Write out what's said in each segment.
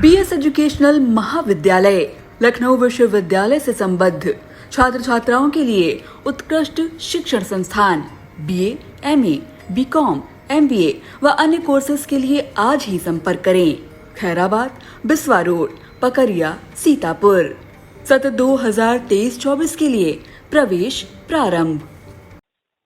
BS educational महाविद्यालय लखनऊ विश्वविद्यालय से संबद्ध छात्र छात्राओं के लिए उत्कृष्ट शिक्षण संस्थान बीए, एमए, बीकॉम, एमबीए व अन्य कोर्सेज के लिए आज ही संपर्क करें। खैराबाद, बिस्वा रोड, पकरिया, सीतापुर। सत्र 2023-24 के लिए प्रवेश प्रारंभ।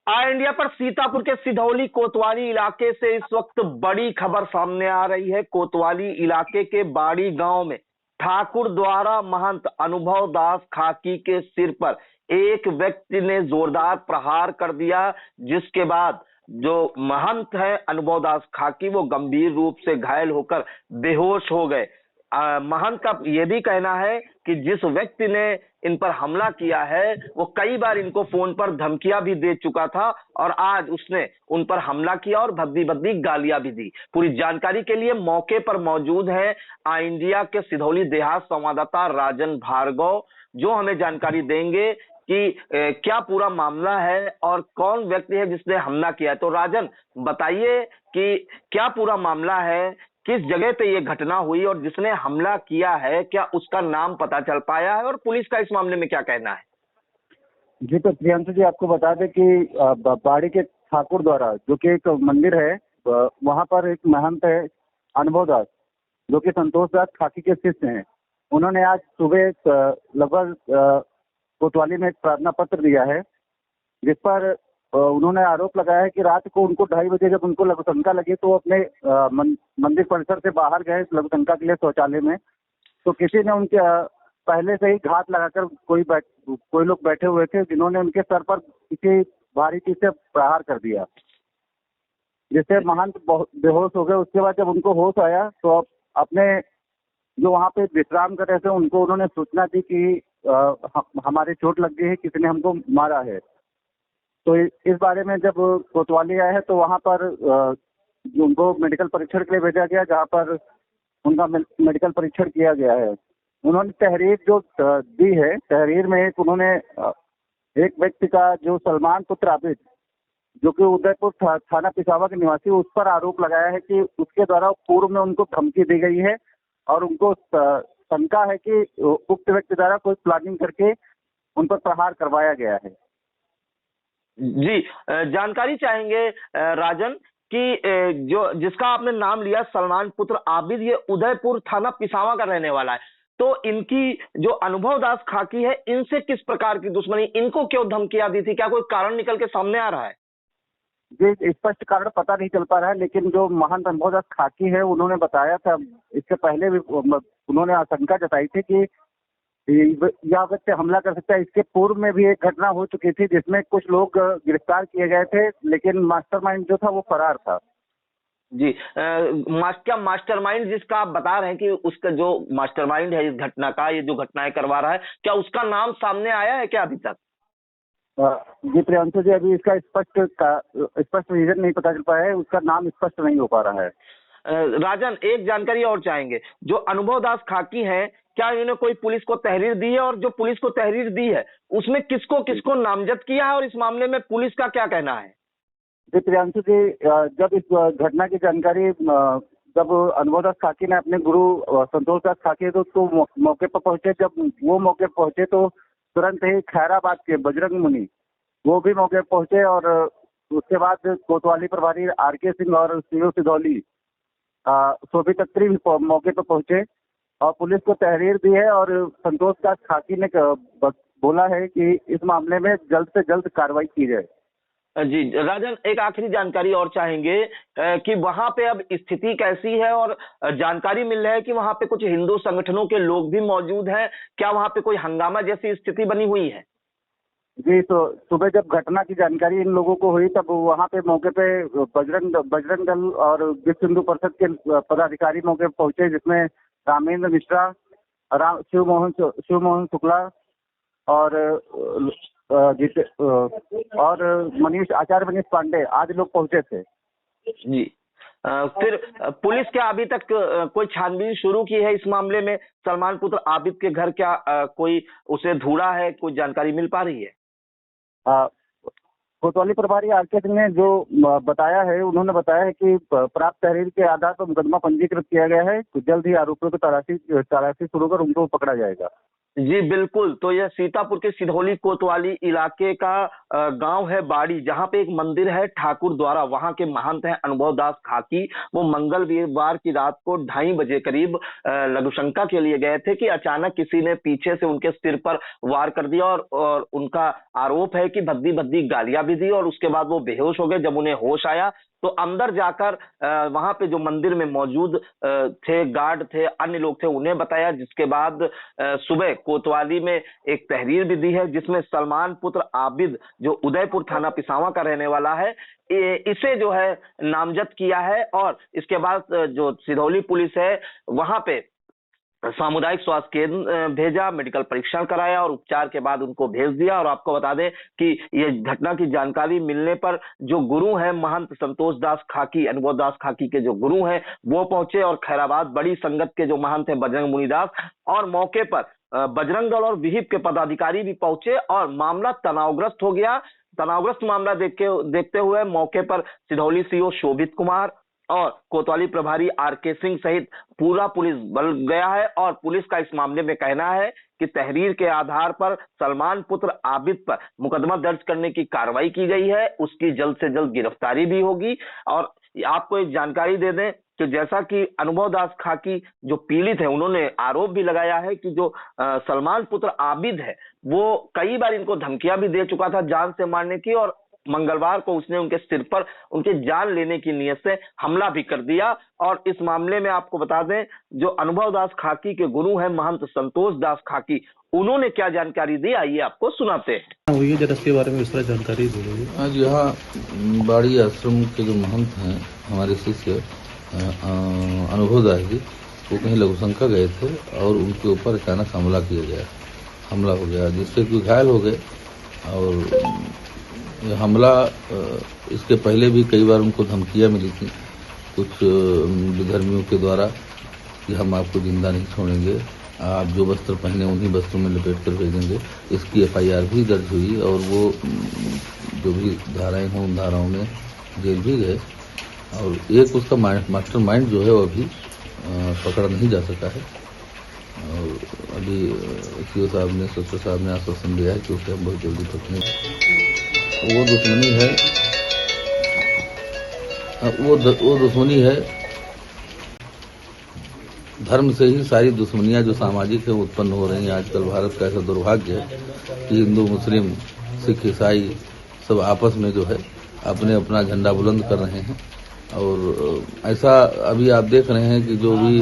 ऑल इंडिया पर सीतापुर के सिधौली कोतवाली इलाके से इस वक्त बड़ी खबर सामने आ रही है। कोतवाली इलाके के बाड़ी गांव में ठाकुर द्वारा महंत अनुभव दास खाकी के सिर पर एक व्यक्ति ने जोरदार प्रहार कर दिया, जिसके बाद जो महंत है अनुभव दास खाकी वो गंभीर रूप से घायल होकर बेहोश हो गए। महंत का यह भी कहना है कि जिस व्यक्ति ने इन पर हमला किया है वो कई बार इनको फोन पर धमकियां भी दे चुका था और आज उसने उन पर हमला किया और भद्दी भद्दी गालियां भी दी। पूरी जानकारी के लिए मौके पर मौजूद है ऑल इंडिया के सिधौली देहात संवाददाता राजन भार्गव, जो हमें जानकारी देंगे कि क्या पूरा मामला है और कौन व्यक्ति है जिसने हमला किया है। तो राजन, बताइए कि क्या पूरा मामला है, किस जगह पे ये घटना हुई और जिसने हमला किया है क्या उसका नाम पता चल पाया है और पुलिस का इस मामले में क्या कहना है? जी, तो प्रियंशु जी आपको बता दें कि बाड़ी के ठाकुर द्वारा जो कि एक मंदिर है वहां पर एक महंत है अनुभव दास, जो कि संतोष दास खाकी के शिष्य हैं। उन्होंने आज सुबह लगभग कोतवाली में एक प्रार्थना पत्र दिया है, जिस पर उन्होंने आरोप लगाया है कि रात को उनको 2:30 बजे जब उनको लघुशंका लगी तो अपने मंदिर परिसर से बाहर गए लघुशंका के लिए शौचालय में, तो किसी ने उनके पहले से ही घात लगाकर कोई लोग बैठे हुए थे जिन्होंने उनके सर पर किसी भारी चीज से प्रहार कर दिया, जिससे महंत बेहोश हो गए। उसके बाद जब उनको होश आया तो अपने जो वहाँ पे विश्राम कर रहे थे उनको उन्होंने सूचना दी कि हमारे चोट लग गई है, किसी ने हमको मारा है। तो इस बारे में जब कोतवाली आया है तो वहाँ पर उनको मेडिकल परीक्षण के लिए भेजा गया, जहाँ पर उनका मेडिकल परीक्षण किया गया है। उन्होंने तहरीर जो दी है, तहरीर में उन्होंने एक व्यक्ति का जो सलमान पुत्र आबिद, जो कि उदयपुर थाना पिशावा के निवासी, उस पर आरोप लगाया है कि उसके द्वारा पूर्व में उनको धमकी दी गई है और उनको शंका है कि उक्त व्यक्ति द्वारा कोई प्लानिंग करके उन पर प्रहार करवाया गया है। जी, जानकारी चाहेंगे राजन कि जो जिसका आपने नाम लिया सलमान पुत्र आबिद, ये उदयपुर थाना पिसावा का रहने वाला है, तो इनकी जो अनुभव दास खाकी है इनसे किस प्रकार की दुश्मनी, इनको क्यों धमकियां दी थी, क्या कोई कारण निकल के सामने आ रहा है? जी, स्पष्ट कारण पता नहीं चल पा रहा है, लेकिन जो महंत अनुभव दास खाकी है उन्होंने बताया था, इससे पहले भी उन्होंने आशंका जताई थी कि यह व्यक्ति हमला कर सकता है। इसके पूर्व में भी एक घटना हो चुकी थी जिसमें कुछ लोग गिरफ्तार किए गए थे, लेकिन मास्टरमाइंड जो था वो फरार था। जी, क्या मास्टरमाइंड जिसका आप बता रहे हैं कि उसका जो मास्टरमाइंड है इस घटना का, ये जो घटनाएं करवा रहा है, क्या उसका नाम सामने आया है क्या अभी तक? जी प्रियंशु जी, अभी इसका स्पष्ट रीजन नहीं पता चल पाया है, उसका नाम स्पष्ट नहीं हो पा रहा है। राजन, एक जानकारी और चाहेंगे, जो अनुभव दास खाकी है क्या इन्होंने कोई पुलिस को तहरीर दी है और जो पुलिस को तहरीर दी है उसमें किसको किसको नामजद किया है और इस मामले में पुलिस का क्या कहना है? जी प्रियंशु जी, जब इस घटना की जानकारी जब अनुभव दास खाकी ने अपने गुरु संतोष दास खाकी तो मौके पर पहुंचे, जब वो मौके पर पहुंचे तो तुरंत ही खैराबाद के बजरंग मुनि वो भी मौके पर पहुंचे और उसके बाद कोतवाली प्रभारी आर.के. सिंह और सीओ सिधौली शोभित अत्री भी मौके पर पहुंचे और पुलिस को तहरीर दी है और संतोष दास खाकी ने बोला है कि इस मामले में जल्द से जल्द कार्रवाई की जाए। जी राजन, एक आखिरी जानकारी और चाहेंगे कि वहां पे अब स्थिति कैसी है और जानकारी मिल रहा है कि वहां पे कुछ हिंदू संगठनों के लोग भी मौजूद हैं, क्या वहां पे कोई हंगामा जैसी स्थिति बनी हुई है? जी, तो सुबह जब घटना की जानकारी इन लोगों को हुई तब वहां पे मौके पे बजरंग दल और विश्व हिंदू परिषद के पदाधिकारी मौके पे पहुंचे, जिसमें रामेंद्र मिश्रा, शिव मोहन शुक्ला और आचार्य मनीष पांडे आदि लोग पहुंचे थे। जी, फिर पुलिस क्या अभी तक कोई छानबीन शुरू की है इस मामले में? सलमान पुत्र आबिद के घर क्या कोई उसे ढूंढा है, कोई जानकारी मिल पा रही है? कोतवाली प्रभारी आरके सिंह ने जो बताया है, उन्होंने बताया है कि प्राप्त तहरीर के आधार पर मुकदमा पंजीकृत किया गया है। तो जल्द ही आरोपियों को तलाशी शुरू कर उनको पकड़ा जाएगा। जी बिल्कुल। तो यह सीतापुर के सिधौली कोतवाली इलाके का गांव है बाड़ी, जहां पे एक मंदिर है ठाकुर द्वारा। वहां के महंत हैं अनुभव दास खाकी। वो मंगलवार की रात को 2:30 बजे करीब लघुशंका के लिए गए थे कि अचानक किसी ने पीछे से उनके सिर पर वार कर दिया और उनका आरोप है कि भद्दी भद्दी गालियां भी दी और उसके बाद वो बेहोश हो गए। जब उन्हें होश आया तो अंदर जाकर वहां पे जो मंदिर में मौजूद थे, गार्ड थे, अन्य लोग थे, उन्हें बताया। जिसके बाद सुबह कोतवाली में एक तहरीर भी दी है, जिसमें सलमान पुत्र आबिद, जो उदयपुर थाना पिसावा का रहने वाला है, इसे जो है नामजद किया है। और इसके बाद जो सिधौली पुलिस है वहां पे सामुदायिक स्वास्थ्य केंद्र भेजा, मेडिकल परीक्षण कराया और उपचार के बाद उनको भेज दिया। और आपको बता दें कि ये घटना की जानकारी मिलने पर जो गुरु हैं महंत संतोष दास खाकी, अनुभव दास खाकी के जो गुरु हैं, वो पहुंचे और खैराबाद बड़ी संगत के जो महंत हैं बजरंग मुनिदास, और मौके पर बजरंग दल और विहिप के पदाधिकारी भी पहुंचे और मामला तनावग्रस्त हो गया। तनावग्रस्त मामला देखते हुए मौके पर सिधौली सीओ शोभित कुमार और कोतवाली प्रभारी आरके सिंह सहित पूरा पुलिस बल गया है। और पुलिस का इस मामले में कहना है कि तहरीर के आधार पर सलमान पुत्र आबिद पर मुकदमा दर्ज करने की कार्रवाई की गई है। उसकी जल्द से जल्द गिरफ्तारी भी होगी। और आपको एक जानकारी दे दें कि जैसा कि अनुभव दास खाकी जो पीड़ित है, उन्होंने आरोप भी लगाया है कि जो सलमान पुत्र आबिद है वो कई बार इनको धमकियां भी दे चुका था जान से मारने की, और मंगलवार को उसने उनके सिर पर उनके जान लेने की नीयत से हमला भी कर दिया। और इस मामले में आपको बता दें, जो अनुभव दास खाकी के गुरु हैं महंत संतोष दास खाकी, उन्होंने क्या जानकारी दी, आइए आपको सुनाते हैं। हुई है, जरा इसके बारे में विस्तार जानकारी दे दीजिए। आज यहाँ बाड़ी आश्रम के जो महंत हैं हमारे शिष्य अनुभव दास जी, वो कहीं लघुशंका गए थे और उनके ऊपर अचानक हमला हो गया जिससे कोई घायल हो गए। और हमला इसके पहले भी कई बार उनको धमकियां मिली थी कुछ विधर्मियों के द्वारा कि हम आपको जिंदा नहीं छोड़ेंगे, आप जो वस्त्र पहने उन्हीं वस्त्रों में लपेट कर भेजेंगे। इसकी FIR भी दर्ज हुई और वो जो भी धाराएं हों उन धाराओं में जेल भी गए। और एक उसका मास्टर माइंड जो है वो अभी पकड़ा नहीं जा सका है। और अभी सीओ साहब ने, सचिव साहब ने आश्वासन दिया है कि उसे हम बहुत जल्दी पकड़ेंगे। वो दुश्मनी है धर्म से ही सारी दुश्मनियां जो सामाजिक है उत्पन्न हो रही हैं। आजकल भारत का ऐसा दुर्भाग्य है कि हिंदू, मुस्लिम, सिख, ईसाई सब आपस में जो है अपने अपना झंडा बुलंद कर रहे हैं। और ऐसा अभी आप देख रहे हैं कि जो भी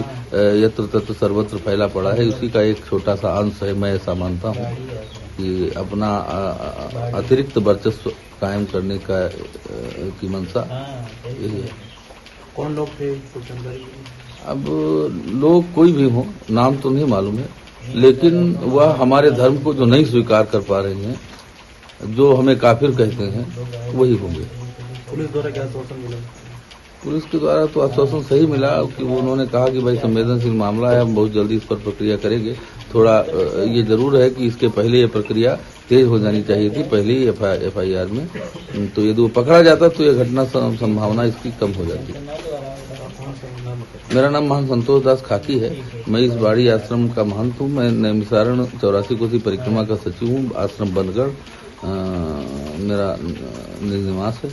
यत्र तत्र सर्वत्र फैला पड़ा है, उसी का एक छोटा सा अंश है। मैं ऐसा मानता हूँ कि अपना अतिरिक्त वर्चस्व कायम करने का की मंशा यही है। कौन लोग थे? अब लोग कोई भी हो, नाम तो नहीं मालूम है, लेकिन वह हमारे धर्म को जो नहीं स्वीकार कर पा रहे हैं, जो हमें काफिर कहते हैं, वही होंगे। पुलिस द्वारा क्या आश्वासन मिला? पुलिस के द्वारा तो आश्वासन सही मिला कि वो उन्होंने कहा कि भाई संवेदनशील मामला है, हम बहुत जल्दी इस पर प्रक्रिया करेंगे। थोड़ा ये जरूर है कि इसके पहले ये प्रक्रिया तेज हो जानी चाहिए थी, पहले ही FIR में। तो यदि वो पकड़ा जाता तो ये घटना संभावना इसकी कम हो जाती। मेरा नाम महंत संतोष दास खाकी है। मैं इस बाड़ी आश्रम का महंत हूँ। मैं नैमिसारण 84 कोसी परिक्रमा का सचिव हूँ। आश्रम बनगढ़ मेरा निवास है।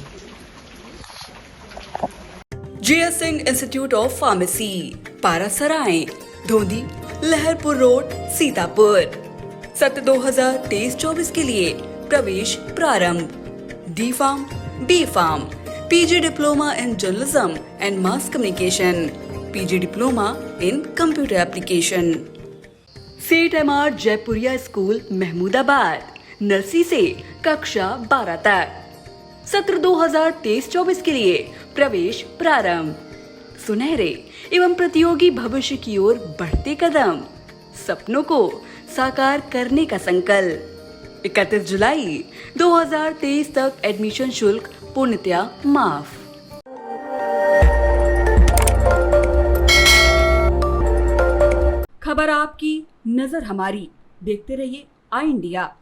GS Singh institute of pharmacy, Parasrai, Dhondi, Laharpur road, Sitapur. सत्र 2023-24 के लिए प्रवेश प्रारंभ। D.Pharm, B.Pharm, PG diploma in journalism and mass communication, PG diploma in computer application. CET-MR Jaipuria school Mahmudabad, nursery से कक्षा 12 तक। सत्र 2023-24 के लिए प्रवेश प्रारंभ। सुनहरे एवं प्रतियोगी भविष्य की ओर बढ़ते कदम, सपनों को साकार करने का संकल्प। 31 जुलाई 2023 तक एडमिशन शुल्क पूर्णतया माफ। खबर आपकी, नजर हमारी। देखते रहिए आई इंडिया।